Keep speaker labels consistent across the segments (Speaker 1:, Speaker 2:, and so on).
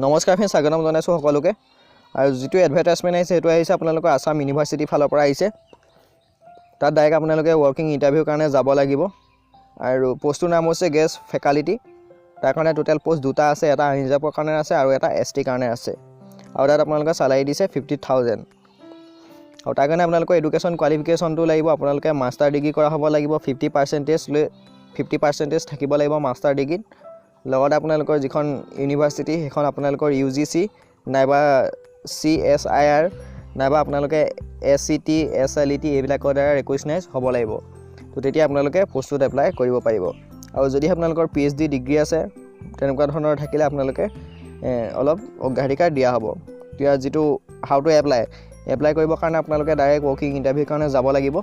Speaker 1: নমস্কাৰ ফ্ৰেণ্ড, স্বাগতম জনাইছোঁ সকলোকে। আৰু যিটো এডভাৰটাইজমেণ্ট আহিছে সেইটো আহিছে আপোনালোকৰ আসাম ইউনিভাৰ্চিটিৰ ফালৰ পৰা আহিছে। তাত ডাইৰেক্ট আপোনালোকে ৱৰ্কিং ইণ্টাৰভিউৰ কাৰণে যাব লাগিব। আৰু পোষ্টটোৰ নাম হৈছে গেষ্ট ফেকাল্টি। তাৰ কাৰণে টোটেল পোষ্ট দুটা আছে, এটা ৰিজাৰ্ভৰ কাৰণে আছে আৰু এটা ST কাৰণে আছে। আৰু তাত আপোনালোকে চেলাৰী দিছে 50,000। আৰু তাৰ কাৰণে আপোনালোকৰ এডুকেশ্যন কোৱালিফিকেশ্যনটো লাগিব। আপোনালোকে মাষ্টাৰ ডিগ্ৰী কৰা হ'ব লাগিব, 50% থাকিব লাগিব মাষ্টাৰ ডিগ্ৰীত। লগতে আপোনালোকৰ যিখন ইউনিভাৰ্চিটি সেইখন আপোনালোকৰ UGC নাইবা CSIR নাইবা আপোনালোকে SCT SLET এইবিলাকৰ দ্বাৰা ৰিকগনাইজ হ'ব লাগিব। তো তেতিয়া আপোনালোকে পোষ্টটোত এপ্লাই কৰিব পাৰিব। আৰু যদি আপোনালোকৰ PhD ডিগ্ৰী আছে তেনেকুৱা ধৰণৰ থাকিলে আপোনালোকে অলপ অগ্ৰাধিকাৰ দিয়া হ'ব। এতিয়া যিটো হাউ টু এপ্লাই কৰিবৰ কাৰণে আপোনালোকে ডাইৰেক্ট ৱৰ্কিং ইণ্টাৰভিউৰ কাৰণে যাব লাগিব।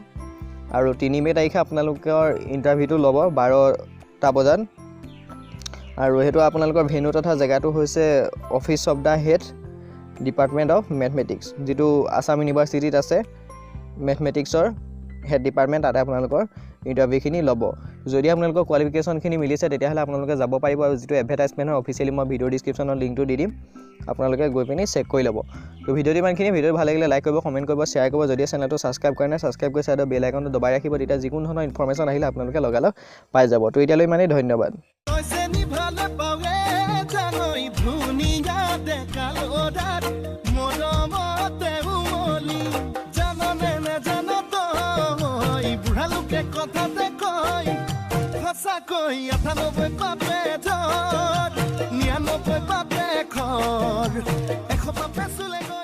Speaker 1: আৰু 3 মে' তাৰিখে আপোনালোকৰ ইণ্টাৰভিউটো ল'ব 12টা বজাত। আৰু সেইটো আপোনালোকৰ ভেন্যু তথা জেগাটো হৈছে office of the head department of mathematics, যিটো আসাম ইউনিভাৰ্চিটিত আছে। মেথমেটিক্সৰ হেড ডিপাৰ্টমেণ্ট, তাতে আপোনালোকৰ ইণ্টাৰভিউখিনি ল'ব। যদি আপোনালোকৰ কোৱালিফিকেশ্যনখিনি মিলিছে তেতিয়াহ'লে আপোনালোকে যাব পাৰিব। আৰু যিটো এডভাৰটাইজমেণ্টৰ অফিচিয়েলি মই ভিডিঅ' ডিছক্ৰিপশ্যনৰ লিংকটো দি দিম, আপোনালোকে গৈ পিনি চেক কৰি ল'ব। তো ভিডিঅ'টো ইমানখিনি। ভিডিঅ' ভাল লাগিলে লাইক কৰিব, কমেণ্ট কৰিব, শ্বেয়াৰ কৰিব। যদি চেনেলটো ছাবস্ক্ৰাইব কৰে নাই, ছাবস্ক্ৰাইব কৰি ছাইডৰ বেল আইকনটো দবাই ৰাখিব। তেতিয়া যিকোনো ধৰণৰ ইনফৰমেশ্যন আহিলে আপোনালোকে লগালগ পাই যাব। তো এতিয়ালৈ ইমানেই, ধন্যবাদ।
Speaker 2: কথাতে কয় সঁচাকৈ 98 পাপে ধৰ 99 পাপে খৰ 100 পাপে চুলে গৈ